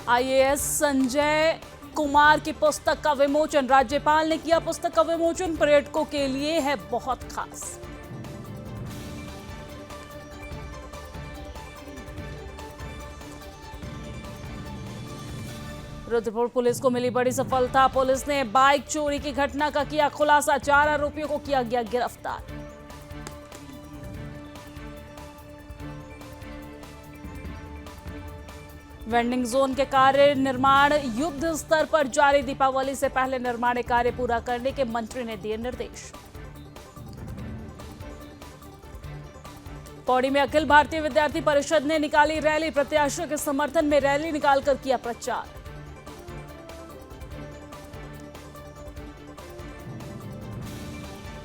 IAS Sanjay Kumar की पुस्तक का विमोचन। राज्यपाल ने किया पुस्तक का विमोचन। पर्यटकों के लिए है बहुत खास। रुद्रपुर पुलिस को मिली बड़ी सफलता। पुलिस ने बाइक चोरी की घटना का किया खुलासा। 4 आरोपियों को किया गया गिरफ्तार। वेंडिंग जोन के कार्य निर्माण युद्ध स्तर पर जारी। दीपावली से पहले निर्माण कार्य पूरा करने के मंत्री ने दिए निर्देश। पौड़ी में अखिल भारतीय विद्यार्थी परिषद ने निकाली रैली। प्रत्याशियों के समर्थन में रैली निकालकर किया प्रचार।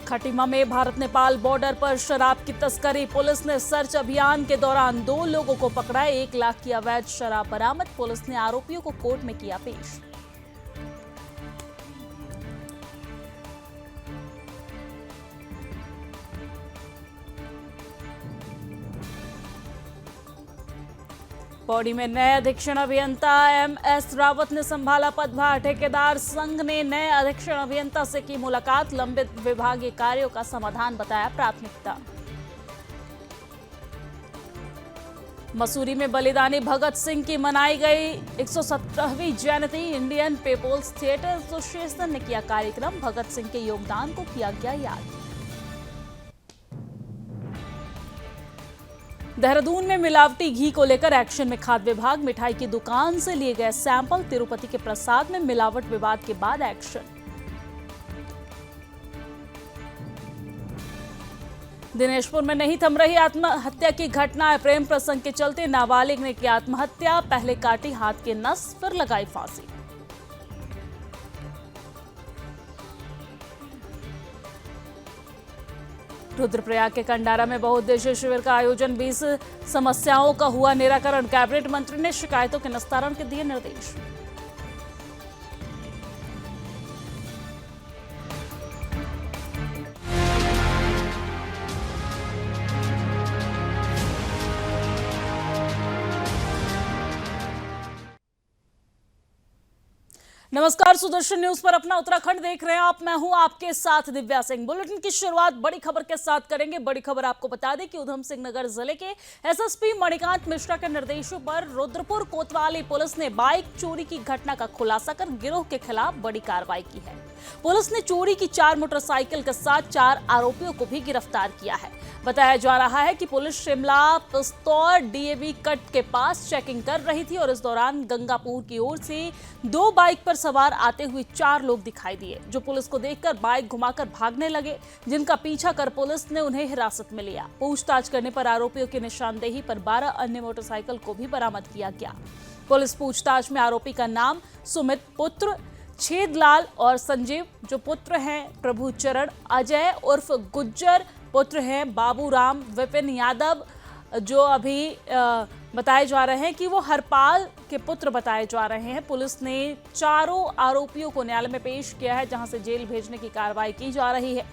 खटीमा में भारत नेपाल बॉर्डर पर शराब की तस्करी। पुलिस ने सर्च अभियान के दौरान 2 लोगों को पकड़ा। 1 लाख की अवैध शराब बरामद। पुलिस ने आरोपियों को कोर्ट में किया पेश। पौड़ी में नए अधीक्षण अभियंता एमएस रावत ने संभाला पदभार। ठेकेदार संघ ने नए अधीक्षण अभियंता से की मुलाकात। लंबित विभागीय कार्यों का समाधान बताया प्राथमिकता। मसूरी में बलिदानी भगत सिंह की मनाई गई 117वीं जयंती। इंडियन पीपुल्स थिएटर एसोसिएशन ने किया कार्यक्रम। भगत सिंह के योगदान को किया गया याद। देहरादून में मिलावटी घी को लेकर एक्शन में खाद्य विभाग। मिठाई की दुकान से लिए गए सैंपल। तिरुपति के प्रसाद में मिलावट विवाद के बाद एक्शन। दिनेशपुर में नहीं थम रही आत्महत्या की घटना। प्रेम प्रसंग के चलते नाबालिग ने की आत्महत्या। पहले काटी हाथ के नस, फिर लगाई फांसी। रुद्रप्रयाग के कंडारा में बहुउद्देशीय शिविर का आयोजन। 20 समस्याओं का हुआ निराकरण। कैबिनेट मंत्री ने शिकायतों के निस्तारण के दिए निर्देश। नमस्कार, सुदर्शन न्यूज पर अपना उत्तराखंड देख रहे हैं आप। मैं हूं आपके साथ दिव्या सिंह। बुलेटिन की शुरुआत बड़ी खबर के साथ करेंगे। बड़ी खबर आपको बता दें कि उधम सिंह नगर जिले के एसएसपी मणिकांत मिश्रा के निर्देशों पर रुद्रपुर कोतवाली पुलिस ने बाइक चोरी की घटना का खुलासा कर गिरोह के खिलाफ बड़ी कार्रवाई की है। पुलिस ने चोरी की 4 मोटरसाइकिल के साथ 4 आरोपियों को भी गिरफ्तार किया है। बताया जा रहा है कि पुलिस शिमला पिस्तौर डीएवी कट के पास चेकिंग कर रही थी और इस दौरान गंगापुर की ओर से 2 बाइक पर सवार आते हुए 4 लोग दिखाई दिए, जो पुलिस को देखकर बाइक घुमाकर भागने लगे, जिनका पीछा कर पुलिस ने उन्हें हिरासत में लिया। पूछताछ करने पर आरोपियों की निशानदेही पर 12 अन्य मोटरसाइकिल को भी बरामद किया गया। पुलिस पूछताछ में आरोपी का नाम सुमित पुत्र छेदलाल और संजीव, जो पुत्र हैं प्रभुचरण, अजय उर्फ गुज्जर पुत्र हैं बाबूराम, विपिन यादव, जो अभी बताए जा रहे हैं कि वो हरपाल के पुत्र बताए जा रहे हैं। पुलिस ने चारों आरोपियों को न्यायालय में पेश किया है, जहां से जेल भेजने की कार्रवाई की जा रही है।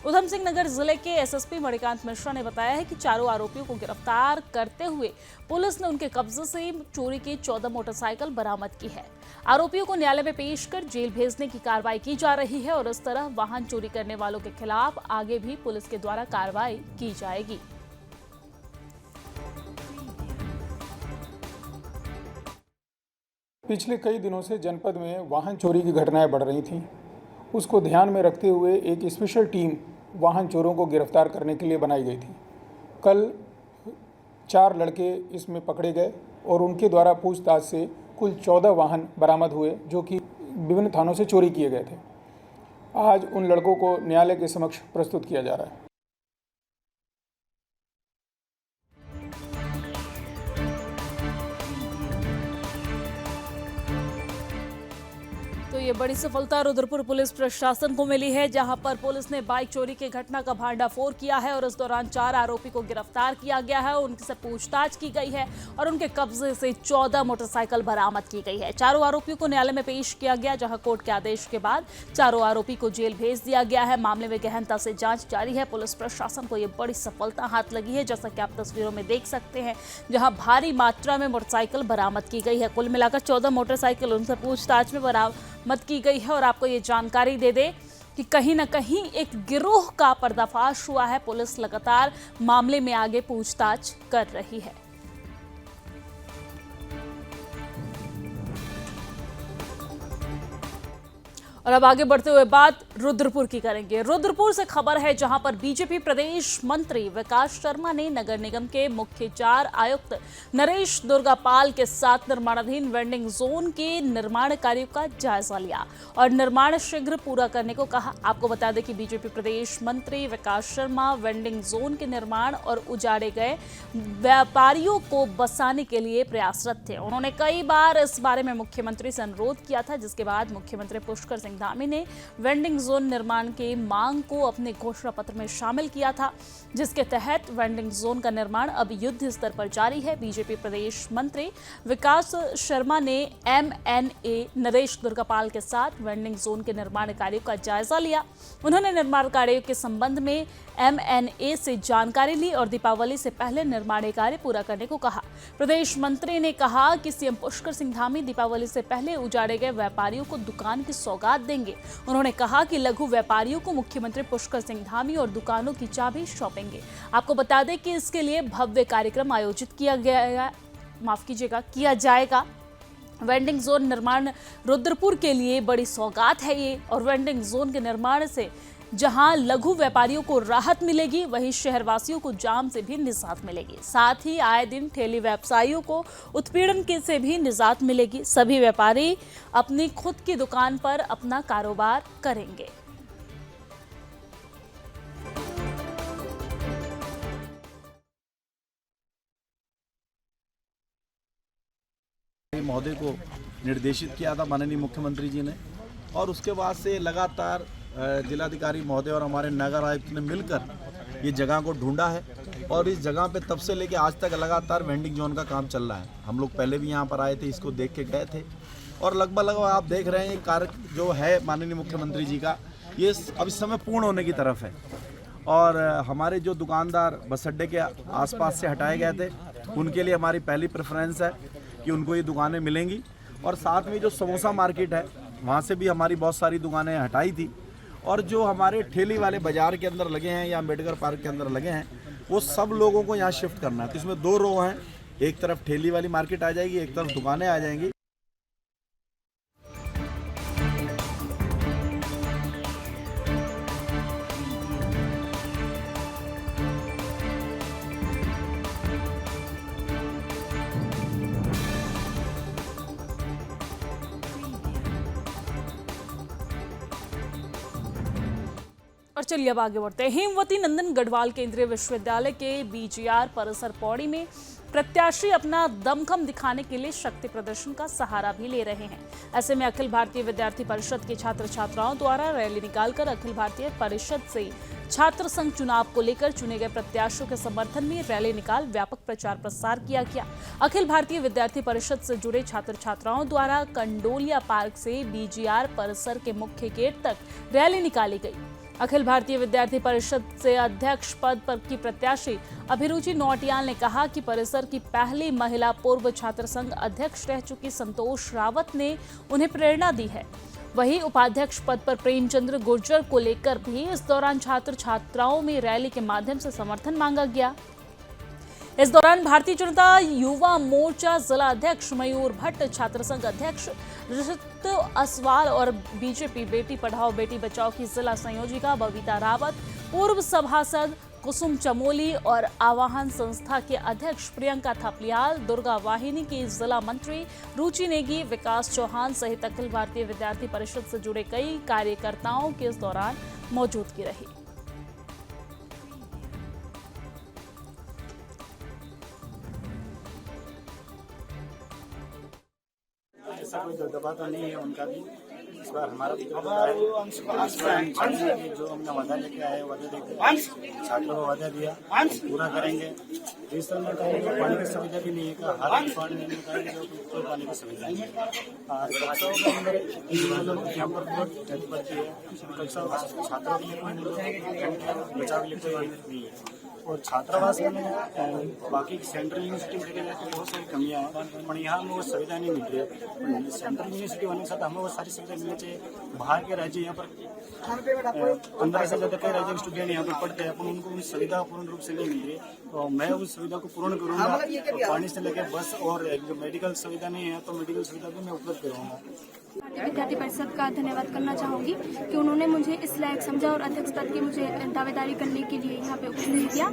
उधम सिंह नगर जिले के एसएसपी मणिकांत मिश्रा ने बताया है कि चारों आरोपियों को गिरफ्तार करते हुए पुलिस ने उनके कब्जे से चोरी की 14 मोटरसाइकिल बरामद की है। आरोपियों को न्यायालय में पेश कर जेल भेजने की कार्रवाई की जा रही है और इस तरह वाहन चोरी करने वालों के खिलाफ आगे भी पुलिस के द्वारा कार्रवाई की जाएगी। पिछले कई दिनों से जनपद में वाहन चोरी की घटनाएं बढ़ रही थीं। उसको ध्यान में रखते हुए एक स्पेशल टीम वाहन चोरों को गिरफ्तार करने के लिए बनाई गई थी। कल 4 लड़के इसमें पकड़े गए और उनके द्वारा पूछताछ से कुल 14 वाहन बरामद हुए, जो कि विभिन्न थानों से चोरी किए गए थे। आज उन लड़कों को न्यायालय के समक्ष प्रस्तुत किया जा रहा है। तो ये बड़ी सफलता रुद्रपुर पुलिस प्रशासन को मिली है, जहां पर पुलिस ने बाइक चोरी की घटना का भांडाफोड़ किया है और इस दौरान 4 आरोपी को गिरफ्तार किया गया है। उनसे पूछताछ की गई है और उनके कब्जे से 14 मोटरसाइकिल बरामद की गई है। चारों आरोपियों को न्यायालय में पेश किया गया, जहां कोर्ट के आदेश के बाद चारों आरोपी को जेल भेज दिया गया है। मामले में गहनता से जांच जारी है। पुलिस प्रशासन को ये बड़ी सफलता हाथ लगी है, जैसा कि आप तस्वीरों में देख सकते हैं, जहां भारी मात्रा में मोटरसाइकिल बरामद की गई है। कुल मिलाकर 14 मोटरसाइकिल उनसे पूछताछ में बरामद की गई है। और आपको ये जानकारी दे दे कि कहीं ना कहीं एक गिरोह का पर्दाफाश हुआ है। पुलिस लगातार मामले में आगे पूछताछ कर रही है। और अब आगे बढ़ते हुए बात रुद्रपुर की करेंगे। रुद्रपुर से खबर है, जहां पर बीजेपी प्रदेश मंत्री विकास शर्मा ने नगर निगम के मुख्य 4 आयुक्त नरेश दुर्गापाल के साथ निर्माणाधीन वेंडिंग जोन के निर्माण कार्यों का जायजा लिया और निर्माण शीघ्र पूरा करने को कहा। आपको बता दें कि बीजेपी प्रदेश मंत्री विकास शर्मा वेंडिंग जोन के निर्माण और उजाड़े गए व्यापारियों को बसाने के लिए प्रयासरत थे। उन्होंने कई बार इस बारे में मुख्यमंत्री से अनुरोध किया था, जिसके बाद मुख्यमंत्री पुष्कर सिंह धामी ने वेंडिंग जोन निर्माण की मांग को अपने घोषणा पत्र में शामिल किया था, जिसके तहत वेंडिंग जोन का निर्माण अब युद्ध स्तर पर जारी है। बीजेपी प्रदेश मंत्री विकास शर्मा ने MNA नरेश दुर्गापाल के साथ वेंडिंग जोन के निर्माण कार्यों का जायजा लिया। उन्होंने निर्माण कार्यों के संबंध में MNA से जानकारी ली और दीपावली से पहले निर्माण कार्य पूरा करने को कहा। प्रदेश मंत्री ने कहा कि सीएम पुष्कर सिंह धामी दीपावली से पहले उजाड़े गए व्यापारियों को दुकान की सौगात देंगे। उन्होंने कहा कि लघु व्यापारियों को मुख्यमंत्री पुष्कर सिंह धामी और दुकानों की चाबी सौंपेंगे। आपको बता दें कि इसके लिए भव्य कार्यक्रम आयोजित किया जाएगा। वेंडिंग जोन निर्माण रुद्रपुर के लिए बड़ी सौगात है ये, और वेंडिंग जोन के निर्माण से जहां लघु व्यापारियों को राहत मिलेगी, वहीं शहरवासियों को जाम से भी निजात मिलेगी। साथ ही आए दिन ठेली व्यवसायियों को उत्पीड़न से भी निजात मिलेगी। सभी व्यापारी अपनी खुद की दुकान पर अपना कारोबार करेंगे। महोदय को निर्देशित किया था माननीय मुख्यमंत्री जी ने, और उसके बाद से लगातार जिलाधिकारी महोदय और हमारे नगर आयुक्त ने मिलकर ये जगह को ढूंढा है, और इस जगह पे तब से लेके आज तक लगातार वेंडिंग जोन का काम चल रहा है। हम लोग पहले भी यहाँ पर आए थे, इसको देख के गए थे, और लगभग आप देख रहे हैं ये कार्य जो है माननीय मुख्यमंत्री जी का, ये अब इस समय पूर्ण होने की तरफ है। और हमारे जो दुकानदार बस अड्डे के आसपास से हटाए गए थे, उनके लिए हमारी पहली प्रेफरेंस है कि उनको ये दुकानें मिलेंगी। और साथ में जो समोसा मार्केट है, वहाँ से भी हमारी बहुत सारी दुकानें हटाई थी, और जो हमारे ठेली वाले बाज़ार के अंदर लगे हैं या अम्बेडकर पार्क के अंदर लगे हैं, वो सब लोगों को यहाँ शिफ्ट करना है। तो इसमें 2 रो हैं, एक तरफ ठेली वाली मार्केट आ जाएगी, एक तरफ दुकानें आ जाएंगी। और चलिए अब आगे बढ़ते हैं। हेमवती नंदन गढ़वाल केंद्रीय विश्वविद्यालय के BGR परिसर पौड़ी में प्रत्याशी अपना दमखम दिखाने के लिए शक्ति प्रदर्शन का सहारा भी ले रहे हैं। ऐसे में अखिल भारतीय विद्यार्थी परिषद के छात्र छात्राओं द्वारा रैली निकालकर अखिल भारतीय परिषद से छात्र संघ चुनाव को लेकर चुने गए प्रत्याशियों के समर्थन में रैली निकाल व्यापक प्रचार प्रसार किया गया। अखिल भारतीय विद्यार्थी परिषद से जुड़े छात्र छात्राओं द्वारा कंडोलिया पार्क से BGR परिसर के मुख्य गेट तक रैली निकाली गई। अखिल भारतीय विद्यार्थी परिषद से अध्यक्ष पद पर की प्रत्याशी अभिरुचि नौटियाल ने कहा कि परिसर की पहली महिला पूर्व छात्र संघ अध्यक्ष रह चुकी संतोष रावत ने उन्हें प्रेरणा दी है। वहीं उपाध्यक्ष पद पर प्रेमचंद्र गुर्जर को लेकर भी इस दौरान छात्र छात्राओं में रैली के माध्यम से समर्थन मांगा गया। इस दौरान भारतीय जनता युवा मोर्चा जिला अध्यक्ष मयूर भट्ट, छात्र संघ अध्यक्ष ऋषित असवाल और बीजेपी बेटी पढ़ाओ बेटी बचाओ की जिला संयोजिका बबीता रावत, पूर्व सभासद कुसुम चमोली और आवाहन संस्था के अध्यक्ष प्रियंका थपलियाल, दुर्गा वाहिनी की जिला मंत्री रुचि नेगी, विकास चौहान सहित अखिल भारतीय विद्यार्थी परिषद से जुड़े कई कार्यकर्ताओं के इस दौरान मौजूदगी रही। ऐसा कोई दबदबा तो नहीं है उनका भी, इस बार हमारा भी जो हमने वादा लेके आए वादा देकर छात्रों को वादा दिया पूरा करेंगे। इस तरह में कहेंगे पानी की सुविधा भी नहीं है, हर डिपार्टमेंट में कहेंगे कोई पानी की सुविधा नहीं है। कक्षाओं के अंदर यहाँ पर बहुत जरूरत पड़ती है, कक्षा छात्रों के लिए बचाव के लिए कोई नहीं है। और छात्रावास में बाकी सेंट्रल यूनिवर्सिटी में देखा जाए तो बहुत सारी कमियां हैं, पर यहाँ हमें वो सुविधा नहीं मिल रही है। सेंट्रल यूनिवर्सिटी होने के साथ हमें वो सारी सुविधा मिलनी चाहिए। बाहर के राज्य यहाँ पर 15 से ज़्यादा कई राज्य के स्टूडेंट यहाँ पर पढ़ते हैं, पर उनको उन सुविधा पूर्ण रूप से नहीं मिल रही है। तो मैं उस सुविधा को पूर्ण करूँगा। तो पानी से लेकर बस और जो मेडिकल सुविधा नहीं है तो मेडिकल सुविधा भी मैं उपलब्ध कराऊंगा। विद्यार्थी परिषद का धन्यवाद करना चाहूँगी कि उन्होंने मुझे इस लायक समझा और अध्यक्ष पद की मुझे दावेदारी करने के लिए यहाँ पे उपस्थित किया।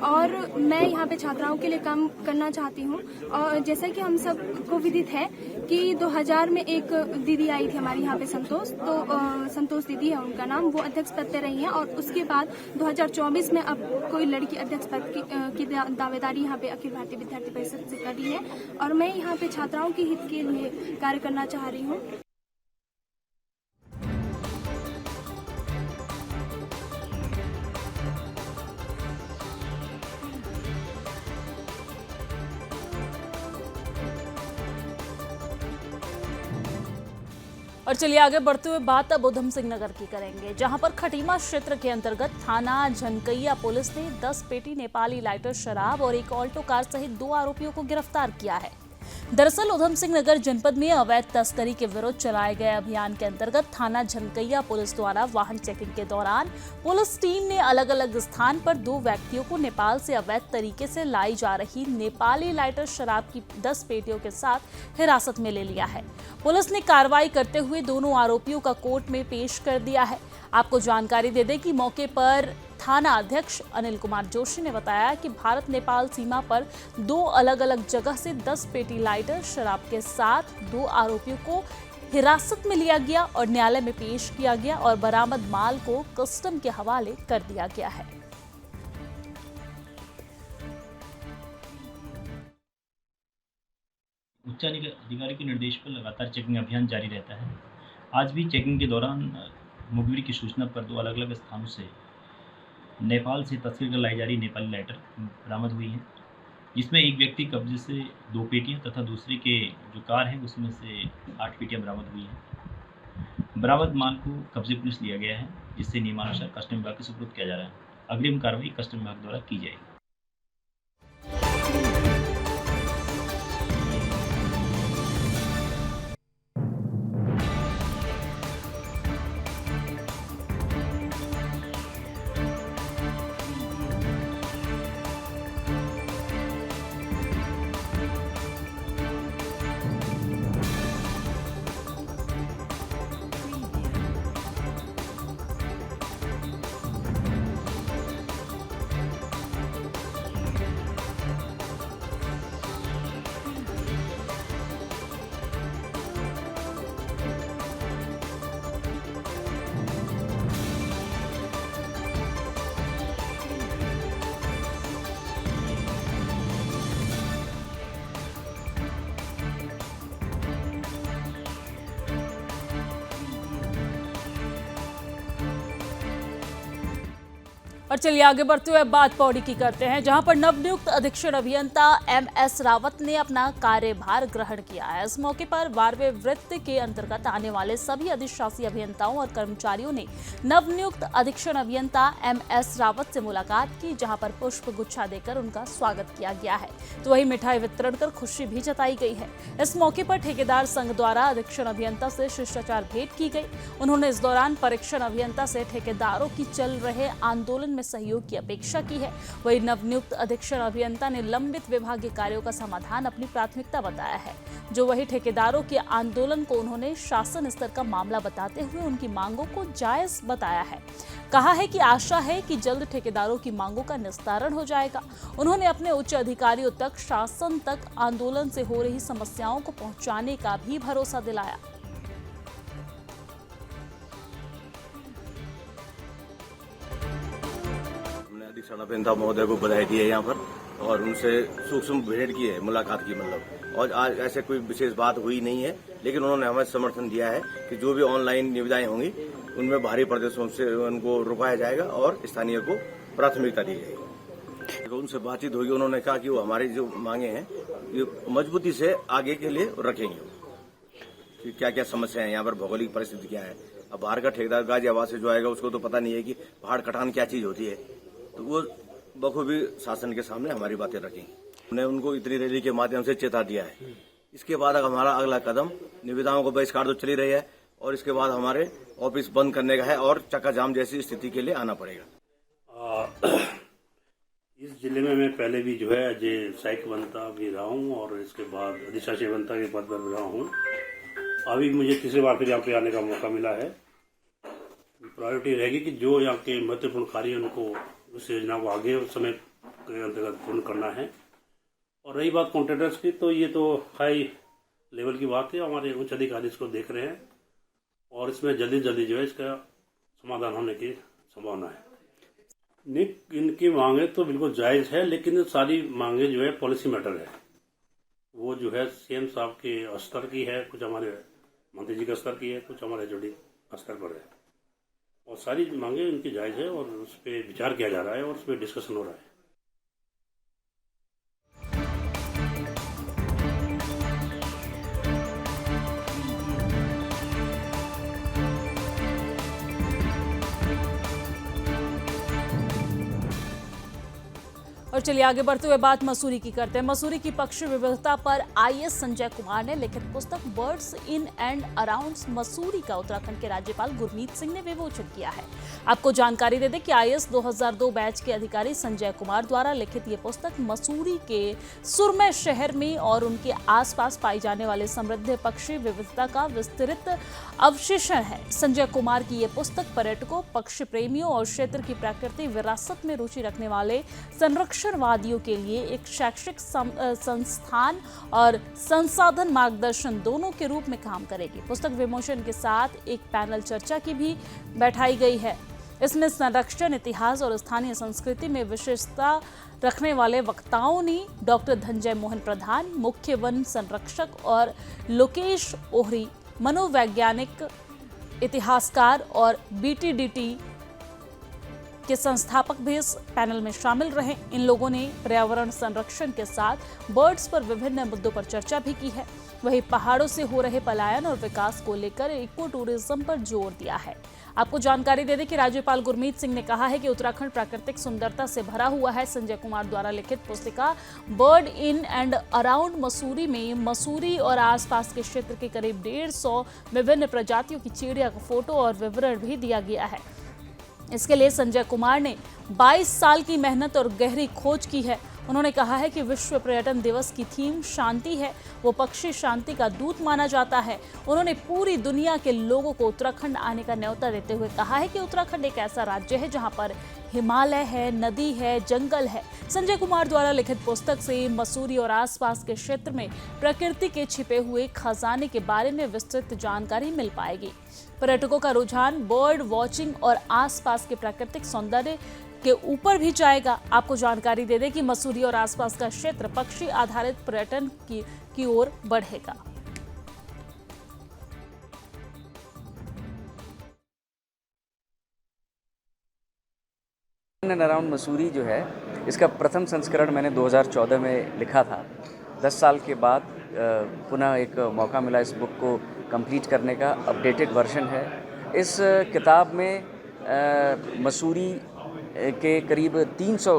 और मैं यहाँ पे छात्राओं के लिए काम करना चाहती हूँ। और जैसा कि हम सबको विदित है कि 2000 में एक दीदी आई थी हमारी यहाँ पे संतोष दीदी है उनका नाम, वो अध्यक्ष पद पे रही हैं। और उसके बाद 2024 में अब कोई लड़की अध्यक्ष पद की दावेदारी यहाँ पे अखिल भारतीय विद्यार्थी परिषद से कर रही है। और मैं यहाँ पे छात्राओं के हित के लिए कार्य करना चाह रही हूँ। और चलिए आगे बढ़ते हुए बात अब उधम सिंह नगर की करेंगे, जहां पर खटीमा क्षेत्र के अंतर्गत थाना झनकैया पुलिस ने 10 पेटी नेपाली लाइटर शराब और एक ऑल्टो कार सहित 2 आरोपियों को गिरफ्तार किया है। दरअसल उधम सिंह नगर जनपद में अवैध तस्करी के विरुद्ध चलाए गए अभियान के अंतर्गत थाना झनकैया पुलिस द्वारा वाहन चेकिंग के दौरान पुलिस टीम ने अलग अलग स्थान पर 2 व्यक्तियों को नेपाल से अवैध तरीके से लाई जा रही नेपाली लाइटर शराब की 10 पेटियों के साथ हिरासत में ले लिया है। पुलिस ने कार्रवाई करते हुए दोनों आरोपियों का कोर्ट में पेश कर दिया है। आपको जानकारी दे दें कि मौके पर थाना अध्यक्ष अनिल कुमार जोशी ने बताया कि भारत नेपाल सीमा पर 2 अलग अलग जगह से 10 पेटी लाइटर शराब के साथ 2 आरोपियों को हिरासत में लिया गया और न्यायालय में पेश किया गया और बरामद माल को कस्टम के हवाले कर दिया गया है। उच्चाधिकारी के निर्देश पर लगातार चेकिंग अभियान जारी रहता है। आज भी चेकिंग के दौरान मुखबिर की सूचना पर 2 अलग अलग स्थानों से नेपाल से तस्करी कर लाई जा रही नेपाली लाइटर बरामद हुई हैं, जिसमें एक व्यक्ति कब्जे से 2 पेटियां तथा दूसरे के जो कार है उसमें से 8 पेटियां बरामद हुई हैं। बरामद माल को कब्जे पुलिस लिया गया है, जिससे नियमानुसार कस्टम विभाग के सुपुर्द किया जा रहा है। अग्रिम कार्रवाई कस्टम विभाग द्वारा की जाएगी। और चलिए आगे बढ़ते हुए बात पौड़ी की करते हैं, जहां पर नवनियुक्त अधीक्षण अभियंता MS रावत ने अपना कार्यभार ग्रहण किया है। इस मौके पर 12वें वृत्त के अंतर्गत आने वाले सभी अधिशासी अभियंताओं और कर्मचारियों ने नवनियुक्त अधीक्षण अभियंता MS रावत से मुलाकात की, जहां पर पुष्प गुच्छा देकर उनका स्वागत किया गया है, तो वही मिठाई वितरण कर खुशी भी जताई गई है। इस मौके पर ठेकेदार संघ द्वारा अधीक्षण अभियंता से शिष्टाचार भेंट की गई। उन्होंने इस दौरान परीक्षण अभियंता से ठेकेदारों की चल रहे आंदोलन सहयोग की अपेक्षा की है। वही नवनियुक्त अधीक्षण अभियंता ने लंबित विभागीय कार्यों का समाधान अपनी प्राथमिकता बताया है। जो वही ठेकेदारों के आंदोलन को उन्होंने शासन स्तर का मामला बताते हुए उनकी मांगों को जायज बताया है। कहा है कि आशा है कि जल्द ठेकेदारों की मांगों का निस्तारण हो जाएगा। उन्होंने अपने उच्च अधिकारियों तक, शासन तक आंदोलन से हो रही समस्याओं को पहुंचाने का भी भरोसा दिलाया। अधीक्षण अभियंता महोदय को बधाई दी है यहाँ पर, और उनसे सूक्ष्म भेंट की है, मुलाकात की मतलब। और आज ऐसे कोई विशेष बात हुई नहीं है, लेकिन उन्होंने हमें समर्थन दिया है कि जो भी ऑनलाइन निविदाएं होंगी उनमें बाहरी प्रदेशों से उनको रुकाया जाएगा और स्थानीय को प्राथमिकता दी जाएगी। तो उनसे बातचीत होगी, उन्होंने कहा कि वो हमारी जो मांगे हैं ये मजबूती से आगे के लिए रखेंगे कि क्या क्या समस्या है यहाँ पर, भौगोलिक परिस्थिति क्या है। अब बाहर का ठेकेदार गाजियाबाद से जो आएगा उसको तो पता नहीं है कि पहाड़ कटान क्या चीज होती है, तो वो बखूबी शासन के सामने हमारी बातें रखेंगे। हमने उनको इतनी रैली के माध्यम से चेता दिया है। इसके बाद हमारा अगला कदम निविदाओं को बहिष्कार तो चली रही है और इसके बाद हमारे ऑफिस बंद करने का है और चक्का जाम जैसी स्थिति के लिए आना पड़ेगा। इस जिले में मैं पहले भी जो है अजय सहायक अभियंता भी रहा हूँ और इसके बाद अधिशासी अभियंता के पद पर भी रहा हूँ। अभी मुझे तीसरी बार फिर यहाँ पे आने का मौका मिला है। प्रायोरिटी रहेगी कि जो यहाँ के महत्वपूर्ण कार्य उनको उस योजना को आगे समय के अंतर्गत पूर्ण करना है। और रही बात कॉन्ट्रैक्टर्स की, तो ये तो हाई लेवल की बात है, हमारे उच्च अधिकारी इसको देख रहे हैं और इसमें जल्दी जल्दी जो है इसका समाधान होने की संभावना है। इनकी मांगे तो बिल्कुल जायज़ है, लेकिन सारी मांगे जो है पॉलिसी मैटर है। वो जो है सीएम साहब के स्तर की है, कुछ हमारे मंत्री जी के स्तर की है, कुछ हमारे एचओडी स्तर पर है और सारी मांगे इनकी जायज़ है और उस पर विचार किया जा रहा है और उस पर डिस्कशन हो रहा है। और चलिए आगे बढ़ते हुए बात मसूरी की करते हैं। मसूरी की पक्षी विविधता पर आईएएस संजय कुमार ने लिखित पुस्तक birds in and around Mussoorie का उत्तराखंड के राज्यपाल गुरमीत सिंह ने विमोचन किया है। आपको जानकारी दे दें कि आईएएस 2002 बैच के अधिकारी संजय कुमार द्वारा लिखित ये पुस्तक मसूरी के सुरमय शहर में और उनके आसपास पाई जाने वाले समृद्ध पक्षी विविधता का विस्तृत अवशेषण है। संजय कुमार की ये पुस्तक पर्यटकों, पक्षी प्रेमियों और क्षेत्र की प्राकृतिक विरासत में रुचि रखने वाले संरक्षणवादियों के लिए एक शैक्षिक संस्थान और संसाधन मार्गदर्शन दोनों के रूप में काम करेगी। पुस्तक विमोचन के साथ एक पैनल चर्चा की भी बैठाई गई है। इसमें संरक्षण, इतिहास और स्थानीय संस्कृति में विशेषता रखने वाले वक्ताओं ने डॉक्टर धनंजय मोहन प्रधान, मुख्य वन संरक्षक, और लोकेश ओहरी, मनोवैज्ञानिक, इतिहासकार और बीटीडीटी के संस्थापक भी इस पैनल में शामिल रहे। इन लोगों ने पर्यावरण संरक्षण के साथ बर्ड्स पर विभिन्न मुद्दों पर चर्चा भी की है। वहीं पहाड़ों से हो रहे पलायन और विकास को लेकर इको टूरिज्म पर जोर दिया है। आपको जानकारी दे दें कि राज्यपाल गुरमीत सिंह ने कहा है कि उत्तराखंड प्राकृतिक सुंदरता से भरा हुआ है। संजय कुमार द्वारा लिखित पुस्तिका bird in and around Mussoorie में मसूरी और आसपास के क्षेत्र के करीब 150 विभिन्न प्रजातियों की चिड़िया का फोटो और विवरण भी दिया गया है। इसके लिए संजय कुमार ने 22 साल की मेहनत और गहरी खोज की है। उन्होंने कहा है कि विश्व पर्यटन दिवस की थीम शांति है। वो पक्षी शांति का दूत माना जाता है। उन्होंने पूरी दुनिया के लोगों को उत्तराखंड आने का न्योता देते हुए कहा है कि उत्तराखंड एक ऐसा राज्य है जहां पर हिमालय है, नदी है, जंगल है। संजय कुमार द्वारा लिखित पुस्तक से मसूरी और आसपास के क्षेत्र में प्रकृति के छिपे हुए खजाने के बारे में विस्तृत जानकारी मिल पाएगी। पर्यटकों का रुझान बर्ड वॉचिंग और आसपास के प्राकृतिक सौंदर्य के ऊपर भी जाएगा। आपको जानकारी दे दें कि मसूरी और आसपास का क्षेत्र पक्षी आधारित पर्यटन की ओर बढ़ेगा। अराउंड मसूरी जो है, इसका प्रथम संस्करण मैंने 2014 में लिखा था। 10 साल के बाद पुनः एक मौका मिला इस बुक को कंप्लीट करने का। अपडेटेड वर्जन है। इस किताब में मसूरी के करीब 300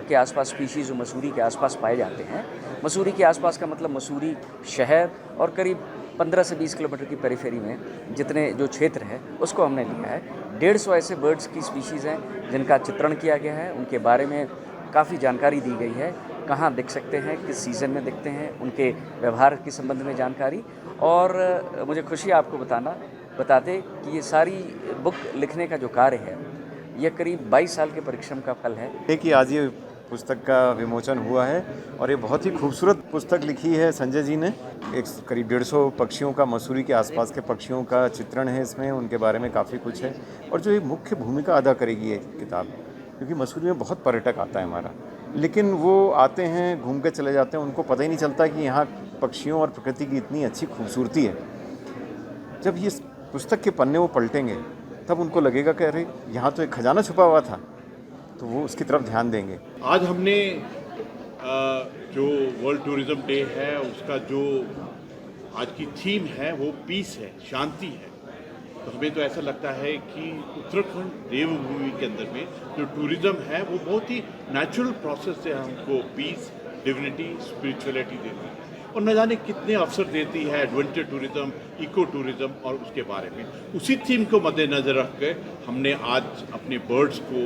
के आसपास स्पीशीज़ जो मसूरी के आसपास पाए जाते हैं। मसूरी के आसपास का मतलब मसूरी शहर और करीब 15 से 20 किलोमीटर की पेरिफेरी में जितने जो क्षेत्र है उसको हमने लिया है। 150 ऐसे बर्ड्स की स्पीशीज़ हैं जिनका चित्रण किया गया है। उनके बारे में काफ़ी जानकारी दी गई है, कहाँ दिख सकते हैं, किस सीज़न में दिखते हैं, उनके व्यवहार के संबंध में जानकारी। और मुझे खुशी है आपको बताते कि ये सारी बुक लिखने का जो कार्य है यह करीब 22 साल के परिश्रम का फल है। कि आज ये पुस्तक का विमोचन हुआ है और ये बहुत ही खूबसूरत पुस्तक लिखी है संजय जी ने। एक करीब 150 पक्षियों का, मसूरी के आसपास के पक्षियों का चित्रण है इसमें, उनके बारे में काफ़ी कुछ है। और जो एक मुख्य भूमिका अदा करेगी ये किताब, क्योंकि मसूरी में बहुत पर्यटक आता है हमारा, लेकिन वो आते हैं, घूम के चले जाते हैं, उनको पता ही नहीं चलता कि यहाँ पक्षियों और प्रकृति की इतनी अच्छी खूबसूरती है। जब ये पुस्तक के पन्ने वो पलटेंगे तब उनको लगेगा कि अरे यहाँ तो एक खजाना छुपा हुआ था, तो वो उसकी तरफ ध्यान देंगे। आज हमने जो वर्ल्ड टूरिज्म डे है उसका जो आज की थीम है वो पीस है, शांति है। तो हमें तो ऐसा लगता है कि उत्तराखंड देवभूमि के अंदर में जो टूरिज्म है वो बहुत ही नेचुरल प्रोसेस से हमको पीस, डिविनिटी, स्पिरिचुअलिटी देती है और न जाने कितने अवसर देती है एडवेंचर टूरिज्म, इको टूरिज्म और उसके बारे में। उसी थीम को मद्देनजर रख के हमने आज अपने बर्ड्स को,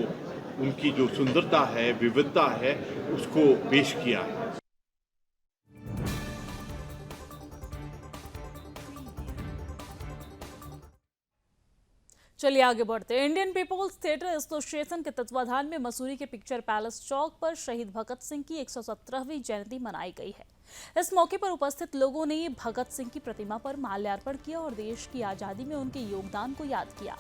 उनकी जो सुंदरता है, विविधता है, उसको पेश किया है। चलिए आगे बढ़ते हैं। इंडियन पीपल्स थिएटर एसोसिएशन के तत्वाधान में मसूरी के पिक्चर पैलेस चौक पर शहीद भगत सिंह की 117वीं जयंती मनाई गई है। इस मौके पर उपस्थित लोगों ने भगत सिंह की प्रतिमा पर माल्यार्पण किया और देश की आजादी में उनके योगदान को याद किया।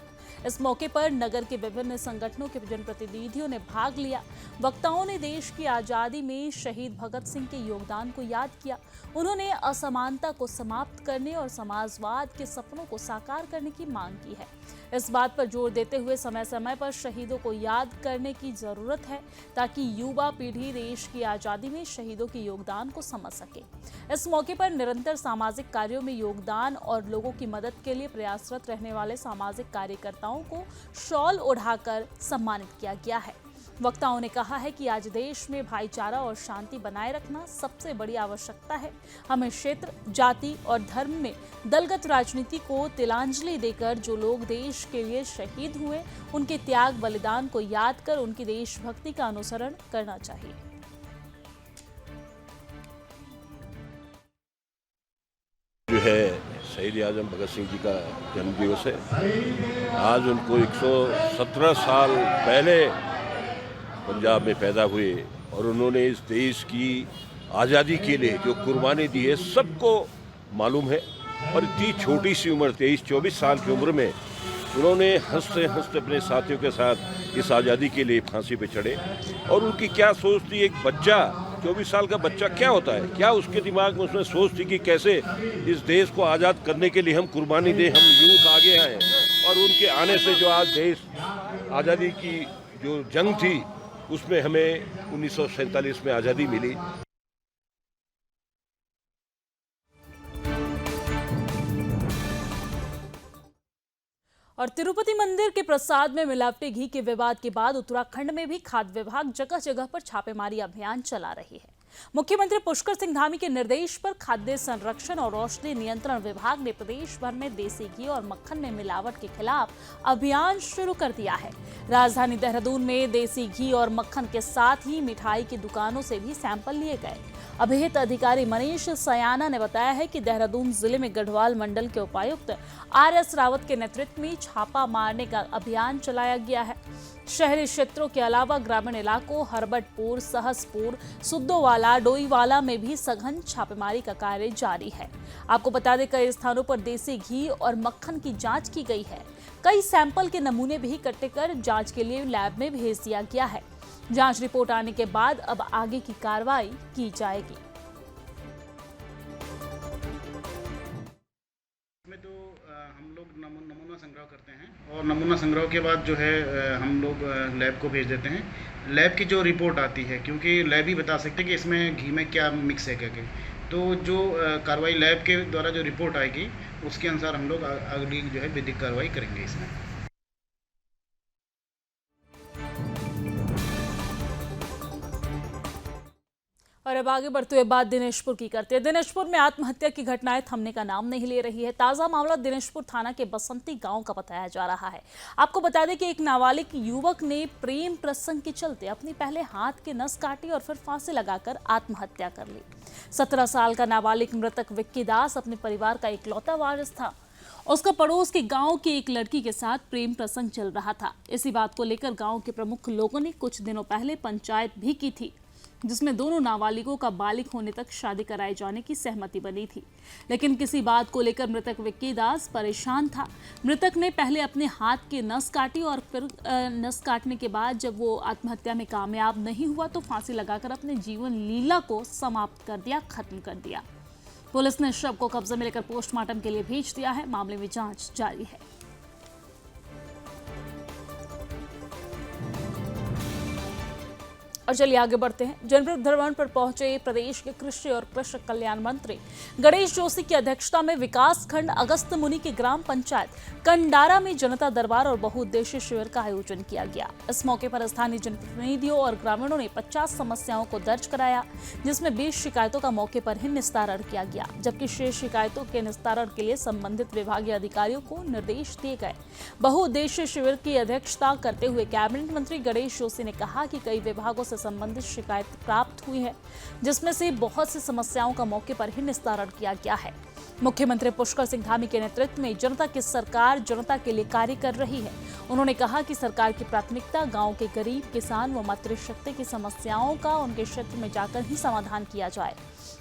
इस मौके पर नगर के विभिन्न संगठनों के जनप्रतिनिधियों ने भाग लिया। वक्ताओं ने देश की आजादी में शहीद भगत सिंह के योगदान को याद किया। उन्होंने असमानता को समाप्त करने और समाजवाद के सपनों को साकार करने की मांग की है। इस बात पर जोर देते हुए समय समय पर शहीदों को याद करने की जरूरत है ताकि युवा पीढ़ी देश की आजादी में शहीदों के योगदान को समझ सके। इस मौके पर निरंतर सामाजिक कार्यों में योगदान और लोगों की मदद के लिए प्रयासरत रहने वाले सामाजिक कार्यकर्ताओं को शॉल ओढ़ाकर सम्मानित किया गया है। वक्ताओं ने कहा है कि आज देश में भाईचारा और शांति बनाए रखना सबसे बड़ी आवश्यकता है। हमें क्षेत्र, जाति और धर्म में दलगत राजनीति को तिलांजलि देकर जो लोग देश के लिए शहीद हुए, उनके त्याग बलिदान को याद कर उनकी देशभक्ति का अनुसरण करना चाहिए। जो है शहीद आजम भगत सिंह जी का जन्म दिवस है। आज उनको 117 साल पहले पंजाब में पैदा हुए और उन्होंने इस देश की आज़ादी के लिए जो कुर्बानी दी है सबको मालूम है। और इतनी छोटी सी उम्र, 23-24 साल की उम्र में उन्होंने हंसते हंसते अपने साथियों के साथ इस आज़ादी के लिए फांसी पे चढ़े। और उनकी क्या सोच थी, एक बच्चा, 24 साल का बच्चा क्या होता है, क्या उसके दिमाग में उसमें सोच थी कि कैसे इस देश को आज़ाद करने के लिए हम कुर्बानी दें, हम यूथ आगे आए। और उनके आने से जो आज देश आज़ादी की जो जंग थी उसमें हमें 1947 में आज़ादी मिली। और तिरुपति मंदिर के प्रसाद में मिलावटी घी के विवाद के बाद उत्तराखंड में भी खाद्य विभाग जगह जगह पर छापेमारी अभियान चला रही है। मुख्यमंत्री पुष्कर सिंह धामी के निर्देश पर खाद्य संरक्षण और औषधि नियंत्रण विभाग ने प्रदेश भर में देसी घी और मक्खन में मिलावट के खिलाफ अभियान शुरू कर दिया है। राजधानी देहरादून में देसी घी और मक्खन के साथ ही मिठाई की दुकानों से भी सैंपल लिए गए। अभिहित अधिकारी मनीष सयाना ने बताया है कि देहरादून जिले में गढ़वाल मंडल के उपायुक्त RS रावत के नेतृत्व में छापा मारने का अभियान चलाया गया है। शहरी क्षेत्रों के अलावा ग्रामीण इलाकों हरबटपुर, सहसपुर, सुद्दोवाला, डोईवाला में भी सघन छापेमारी का कार्य जारी है। आपको बता दें कई स्थानों पर देसी घी और मक्खन की जांच की गई है। कई सैंपल के नमूने भी इकट्ठे कर जांच के लिए लैब में भेज दिया गया है। जांच रिपोर्ट आने के बाद अब आगे की कार्रवाई की जाएगी। इसमें तो हम लोग नमूना संग्रह करते हैं और नमूना संग्रह के बाद जो है हम लोग लैब को भेज देते हैं। लैब की जो रिपोर्ट आती है, क्योंकि लैब ही बता सकते हैं कि इसमें घी में क्या मिक्स है करके, तो जो कार्रवाई लैब के द्वारा जो रिपोर्ट आएगी उसके अनुसार हम लोग अगली जो है विधिक कार्रवाई करेंगे इसमें। और अब आगे बढ़ते हुए बात दिनेशपुर की करते हैं। दिनेशपुर में आत्महत्या की घटनाएं थमने का नाम नहीं ले रही है। ताजा मामला दिनेशपुर थाना के बसंती गांव का बताया जा रहा है। आपको बता दें कि एक नाबालिग युवक ने प्रेम प्रसंग के चलते अपनी पहले हाथ की नस काटी और फिर फांसी लगाकर आत्महत्या कर ली। 17 साल का नाबालिग मृतक विक्की दास अपने परिवार का इकलौता वारिस था। उसका पड़ोस के गांव की एक लड़की के साथ प्रेम प्रसंग चल रहा था। इसी बात को लेकर गांव के प्रमुख लोगों ने कुछ दिनों पहले पंचायत भी की थी। जिसमें दोनों नाबालिगों का बालिग होने तक शादी कराए जाने की सहमति बनी थी। लेकिन किसी बात को लेकर मृतक विक्की दास परेशान था। मृतक ने पहले अपने हाथ की नस काटी और फिर नस काटने के बाद जब वो आत्महत्या में कामयाब नहीं हुआ तो फांसी लगाकर अपने जीवन लीला को समाप्त कर दिया, खत्म कर दिया। पुलिस ने शव को कब्जे में लेकर पोस्टमार्टम के लिए भेज दिया है। मामले में जांच जारी है। और चलिए आगे बढ़ते हैं। जनपद भ्रमण पर पहुंचे प्रदेश के कृषि और कृषक कल्याण मंत्री गणेश जोशी की अध्यक्षता में विकास खंड अगस्त मुनि के ग्राम पंचायत कंडारा में जनता दरबार और बहुउद्देशीय शिविर का आयोजन किया गया। इस मौके पर स्थानीय जनप्रतिनिधियों और ग्रामीणों ने 50 समस्याओं को दर्ज कराया, जिसमें 20 शिकायतों का मौके पर ही निस्तारण किया गया, जबकि शेष शिकायतों के निस्तारण के लिए संबंधित विभागीय अधिकारियों को निर्देश दिए गए। बहुउद्देशीय शिविर की अध्यक्षता करते हुए कैबिनेट मंत्री गणेश जोशी ने कहा कि कई विभागों से संबंधित शिकायत प्राप्त हुई है, जिसमें से बहुत सी समस्याओं का मौके पर ही निस्तारण किया गया है। मुख्यमंत्री पुष्कर सिंह धामी के नेतृत्व में जनता की सरकार जनता के लिए कार्य कर रही है। उन्होंने कहा कि सरकार की प्राथमिकता गांव के गरीब, किसान व मातृशक्ति की समस्याओं का उनके क्षेत्र में जाकर ही समाधान किया जाए।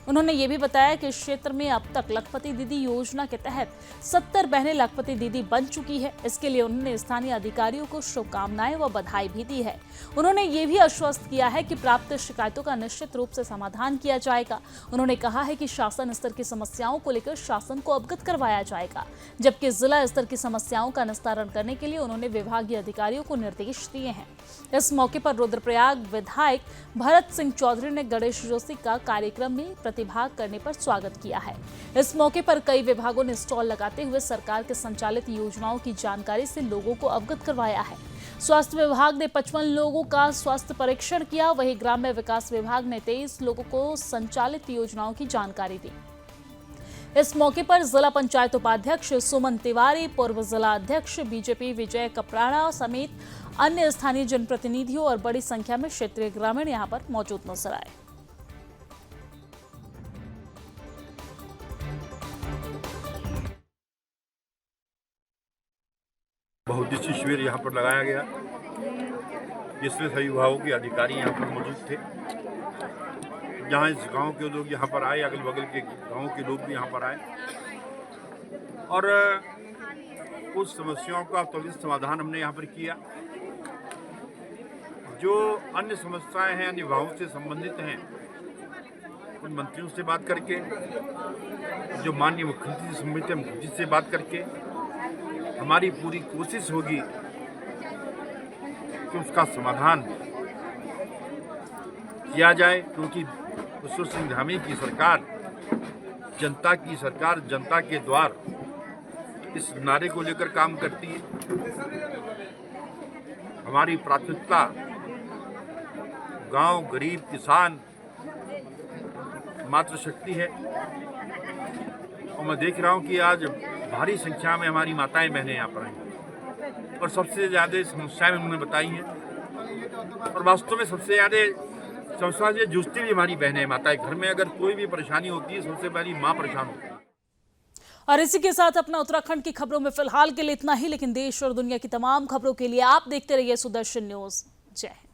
उन्होंने ये भी बताया कि इस क्षेत्र में अब तक लखपति दीदी योजना के तहत 70 बहनें लखपति दीदी बन चुकी है। इसके लिए उन्होंने स्थानीय अधिकारियों को शुभकामनाएं व बधाई भी दी है। उन्होंने ये भी आश्वस्त किया है कि प्राप्त शिकायतों का निश्चित रूप से समाधान किया जाएगा। उन्होंने कहा है कि शासन स्तर की समस्याओं को लेकर शासन को अवगत करवाया जाएगा, जबकि जिला स्तर की समस्याओं का निस्तारण करने के लिए उन्होंने विभागीय अधिकारियों को निर्देश दिए हैं। इस मौके पर रुद्रप्रयाग विधायक भरत सिंह चौधरी ने गणेश जोशी का कार्यक्रम में प्रतिभाग करने पर स्वागत किया है। इस मौके पर कई विभागों ने स्टॉल लगाते हुए सरकार के संचालित योजनाओं की जानकारी से लोगों को अवगत करवाया है। स्वास्थ्य विभाग ने 55 लोगों का स्वास्थ्य परीक्षण किया, वहीं ग्राम्य विकास विभाग ने 23 लोगों को संचालित योजनाओं की जानकारी दी। इस मौके पर जिला पंचायत उपाध्यक्ष सुमन तिवारी, पूर्व जिला अध्यक्ष बीजेपी विजय कपराड़ा समेत अन्य स्थानीय जनप्रतिनिधियों और बड़ी संख्या में क्षेत्रीय ग्रामीण यहां पर मौजूद नजर आए। बहुउद्देशीय शिविर यहाँ पर लगाया गया, जिसमें सभी विभागों के अधिकारी यहाँ पर मौजूद थे। जहाँ इस गांव के लोग यहाँ पर आए, अगल बगल के गांव के लोग भी यहाँ पर आए और कुछ समस्याओं का त्वरित समाधान हमने यहाँ पर किया। जो अन्य समस्याएं हैं, अन्य विभागों से संबंधित हैं, उन मंत्रियों से बात करके, जो माननीय मुख्यमंत्री से संबंधित है, मुख्यमंत्री से बात करके हमारी पूरी कोशिश होगी कि उसका समाधान किया जाए, क्योंकि पुष्कर सिंह धामी की सरकार जनता की सरकार, जनता के द्वार, इस नारे को लेकर काम करती है। हमारी प्राथमिकता गांव, गरीब, किसान, मातृशक्ति है और मैं देख रहा हूं कि आज भारी संख्या में हमारी माताएं बहनें यहाँ पर आई और सबसे ज़्यादा समस्याएं उन्होंने बताई हैं और वास्तव में सबसे ज़्यादा समस्या से जूझती भी हमारी बहनें माताएं। घर में अगर कोई भी परेशानी होती है, सबसे पहली माँ परेशान होती है। और इसी के साथ अपना उत्तराखंड की खबरों में फिलहाल के लिए इतना ही, लेकिन देश और दुनिया की तमाम खबरों के लिए आप देखते रहिए सुदर्शन न्यूज। जय हिंद।